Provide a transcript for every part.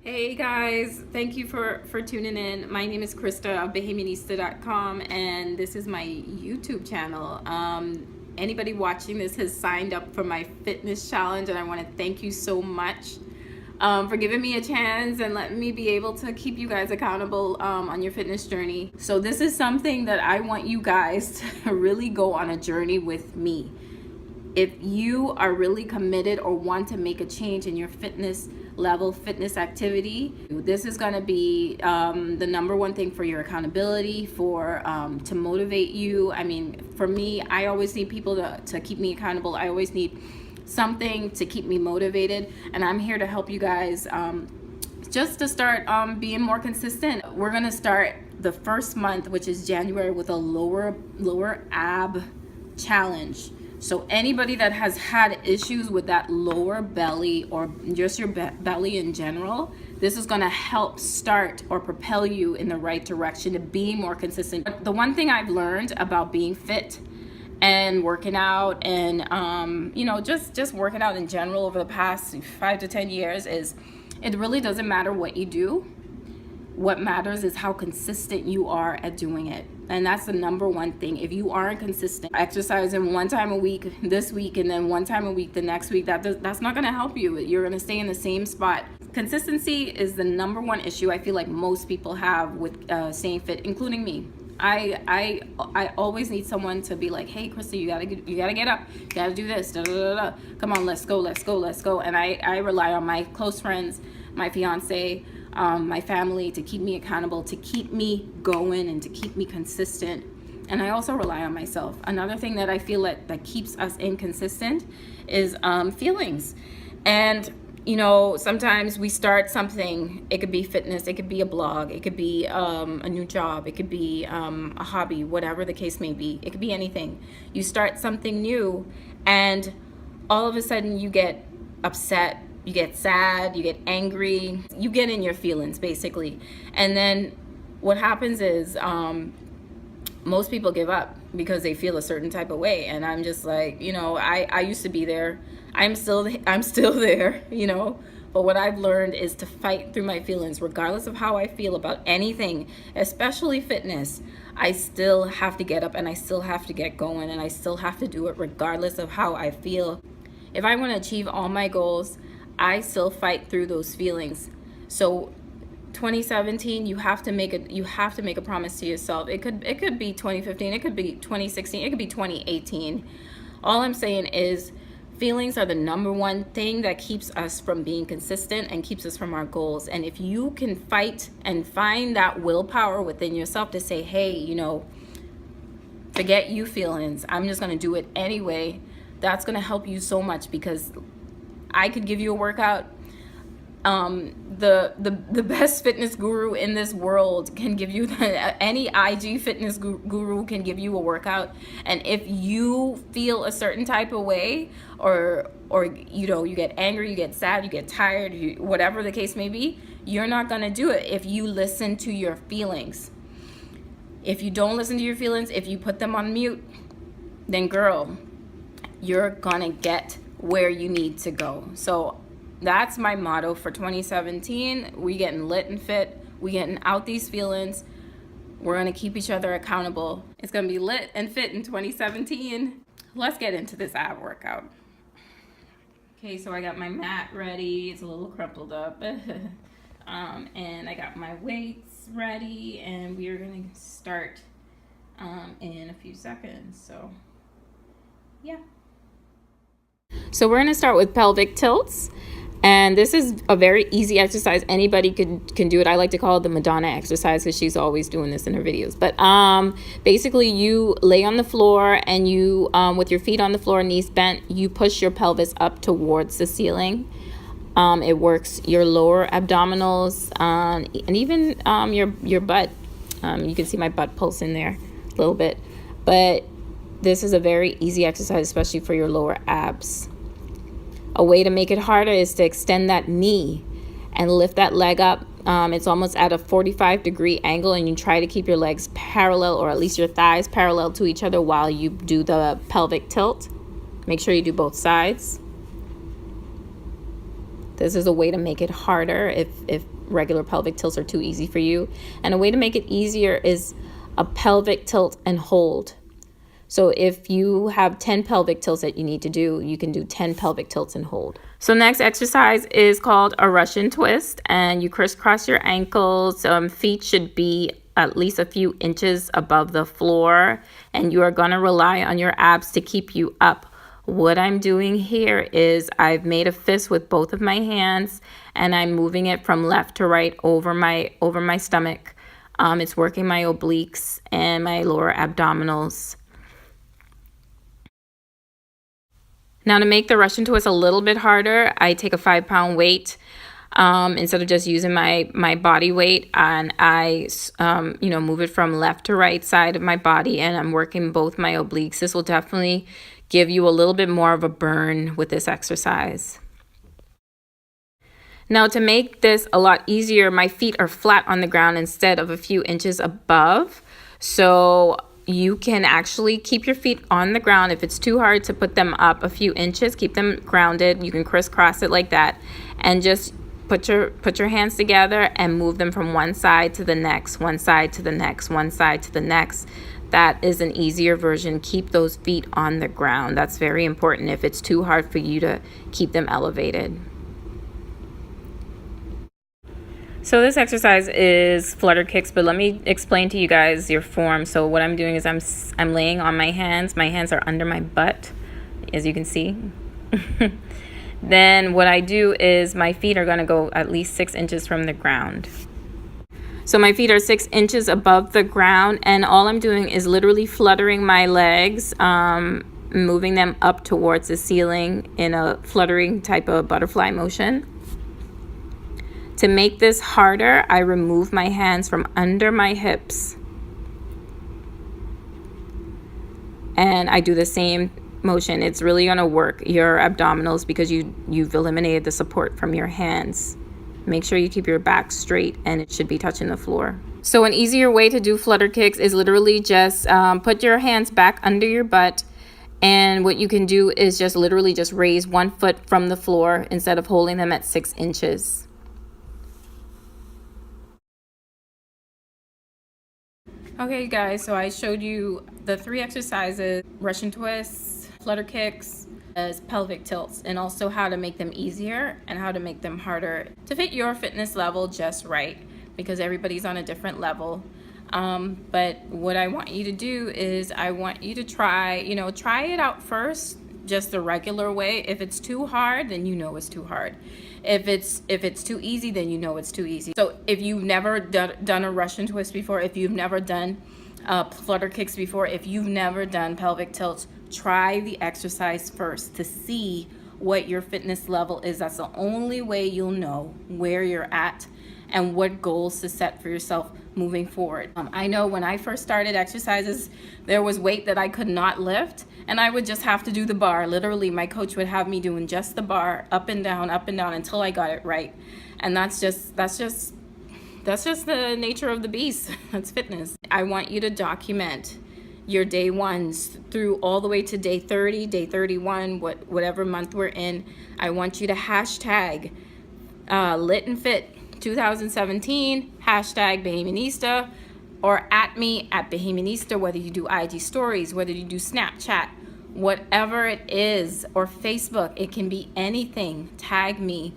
Hey guys, thank you for tuning in. My name is Krista of Bahamianista.com, and this is my YouTube channel. Anybody watching this has signed up for my fitness challenge, and I want to thank you so much for giving me a chance and letting me be able to keep you guys accountable on your fitness journey. So this is something that I want you guys to really go on a journey with me. If you are really committed or want to make a change in your fitness level, fitness activity, this is going to be the number one thing for your accountability, for to motivate you. I mean, for me, I always need people to keep me accountable. I always need something to keep me motivated, and I'm here to help you guys just to start being more consistent. We're going to start the first month, which is January, with a lower ab challenge. So anybody that has had issues with that lower belly or just your belly in general, this is going to help start or propel you in the right direction to be more consistent. The one thing I've learned about being fit and working out and just working out in general over the past 5 to 10 years is it really doesn't matter what you do. What matters is how consistent you are at doing it. And that's the number one thing. If you aren't consistent, exercising one time a week this week and then one time a week the next week, that's not going to help you. You're going to stay in the same spot. Consistency is the number one issue I feel like most people have with staying fit, including me. I always need someone to be like, hey, Krista, you gotta get up, you gotta do this, da, da, da, da. Come on, let's go. And I rely on my close friends, my fiance, my family to keep me accountable, to keep me going, and to keep me consistent. And I also rely on myself. Another thing that I feel that keeps us inconsistent is feelings. And sometimes we start something. It could be fitness, it could be a blog, it could be a new job, it could be a hobby, whatever the case may be. It could be anything. You start something new, and all of a sudden you get upset, you get sad, you get angry, you get in your feelings basically. And then what happens is most people give up because they feel a certain type of way. And I'm just like, I used to be there. I'm still there, but what I've learned is to fight through my feelings, regardless of how I feel about anything, especially fitness. I still have to get up, and I still have to get going, and I still have to do it regardless of how I feel. If I want to achieve all my goals, I still fight through those feelings. So 2017, you have to make a promise to yourself. It could be 2015, it could be 2016, it could be 2018. All I'm saying is feelings are the number one thing that keeps us from being consistent and keeps us from our goals. And if you can fight and find that willpower within yourself to say, hey, forget you feelings, I'm just going to do it anyway, that's going to help you so much. Because I could give you a workout. The best fitness guru in this world can give you any IG fitness guru can give you a workout, and if you feel a certain type of way, or you get angry, you get sad, you get tired, whatever the case may be, you're not gonna do it if you listen to your feelings. If you don't listen to your feelings, if you put them on mute, then girl, you're gonna get where you need to go. So that's my motto for 2017. We getting lit and fit. We getting out these feelings. We're gonna keep each other accountable. It's gonna be lit and fit in 2017. Let's get into this ab workout. Okay, so I got my mat ready. It's a little crumpled up. And I got my weights ready, and we are gonna start in a few seconds. So yeah. So we're gonna start with pelvic tilts. And this is a very easy exercise. Anybody can do it. I like to call it the Madonna exercise because she's always doing this in her videos. But basically, you lay on the floor, and you, with your feet on the floor, knees bent, you push your pelvis up towards the ceiling. It works your lower abdominals and even your butt. You can see my butt pulsing there a little bit. But this is a very easy exercise, especially for your lower abs. A way to make it harder is to extend that knee and lift that leg up. It's almost at a 45-degree angle, and you try to keep your legs parallel, or at least your thighs parallel to each other while you do the pelvic tilt. Make sure you do both sides. This is a way to make it harder if regular pelvic tilts are too easy for you. And a way to make it easier is a pelvic tilt and hold. So if you have 10 pelvic tilts that you need to do, you can do 10 pelvic tilts and hold. So next exercise is called a Russian twist, and you crisscross your ankles. Feet should be at least a few inches above the floor, and you are going to rely on your abs to keep you up. What I'm doing here is I've made a fist with both of my hands, and I'm moving it from left to right over my stomach. It's working my obliques and my lower abdominals. Now, to make the Russian twist a little bit harder, I take a 5-pound weight instead of just using my body weight, and I move it from left to right side of my body, and I'm working both my obliques. This will definitely give you a little bit more of a burn with this exercise. Now, to make this a lot easier, my feet are flat on the ground instead of a few inches above. So you can actually keep your feet on the ground. If it's too hard to put them up a few inches, keep them grounded. You can crisscross it like that, and just put your hands together and move them from one side to the next, one side to the next, one side to the next. That is an easier version. Keep those feet on the ground. That's very important if it's too hard for you to keep them elevated. So this exercise is flutter kicks, but let me explain to you guys your form. So what I'm doing is I'm laying on my hands. My hands are under my butt, as you can see. Then what I do is my feet are going to go at least 6 inches from the ground. So my feet are 6 inches above the ground, and all I'm doing is literally fluttering my legs, moving them up towards the ceiling in a fluttering type of butterfly motion. To make this harder, I remove my hands from under my hips, and I do the same motion. It's really going to work your abdominals because you've eliminated the support from your hands. Make sure you keep your back straight, and it should be touching the floor. So an easier way to do flutter kicks is literally just put your hands back under your butt, and what you can do is just literally just raise 1 foot from the floor instead of holding them at 6 inches. Okay, guys, so I showed you the 3 exercises: Russian twists, flutter kicks, as pelvic tilts, and also how to make them easier and how to make them harder to fit your fitness level just right, because everybody's on a different level. But what I want you to do is I want you to try it out first, just the regular way. If it's too hard, then you know it's too hard. If it's too easy, then you know it's too easy. So if you've never done a Russian twist before, if you've never done flutter kicks before, if you've never done pelvic tilts, try the exercise first to see what your fitness level is. That's the only way you'll know where you're at and what goals to set for yourself moving forward. I know when I first started exercises, there was weight that I could not lift, and I would just have to do the bar. Literally, my coach would have me doing just the bar, up and down until I got it right. And that's just the nature of the beast. That's fitness. I want you to document your day ones through all the way to day 30, day 31, whatever month we're in. I want you to hashtag Lit and Fit 2017, hashtag Bahamianista, or at me at Bahamianista, whether you do IG stories, whether you do Snapchat, whatever it is, or Facebook. It can be anything. Tag me,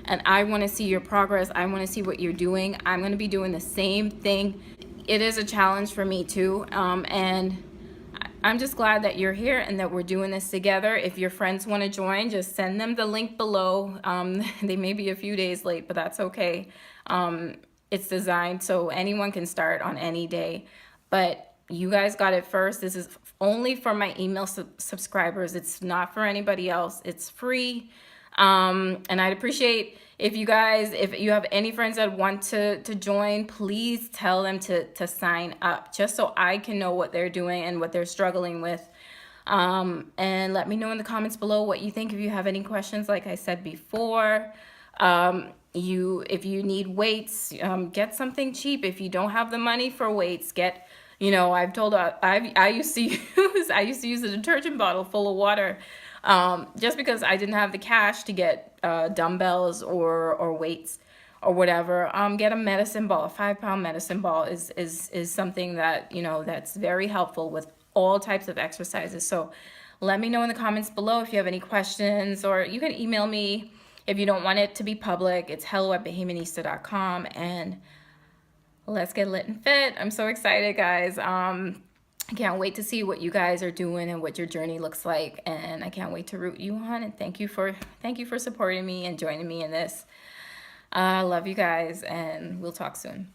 and I want to see your progress. I want to see what you're doing. I'm going to be doing the same thing. It is a challenge for me too, and I'm just glad that you're here and that we're doing this together. If your friends want to join, just send them the link below. They may be a few days late, but that's okay. It's designed so anyone can start on any day, but you guys got it first. This is only for my email subscribers. It's not for anybody else. It's free. And I'd appreciate if you have any friends that want to join, please tell them to sign up, just so I can know what they're doing and what they're struggling with. And let me know in the comments below what you think. If you have any questions, like I said before, if you need weights, get something cheap. If you don't have the money for weights, get, I used to use a detergent bottle full of water, just because I didn't have the cash to get dumbbells or weights or whatever, get a medicine ball. A 5-pound medicine ball is something that, you know, that's very helpful with all types of exercises. So let me know in the comments below if you have any questions, or you can email me if you don't want it to be public. It's hello@bahamianista.com, and let's get lit and fit. I'm so excited, guys. I can't wait to see what you guys are doing and what your journey looks like, and I can't wait to root you on. And thank you for supporting me and joining me in this. I love you guys, and we'll talk soon.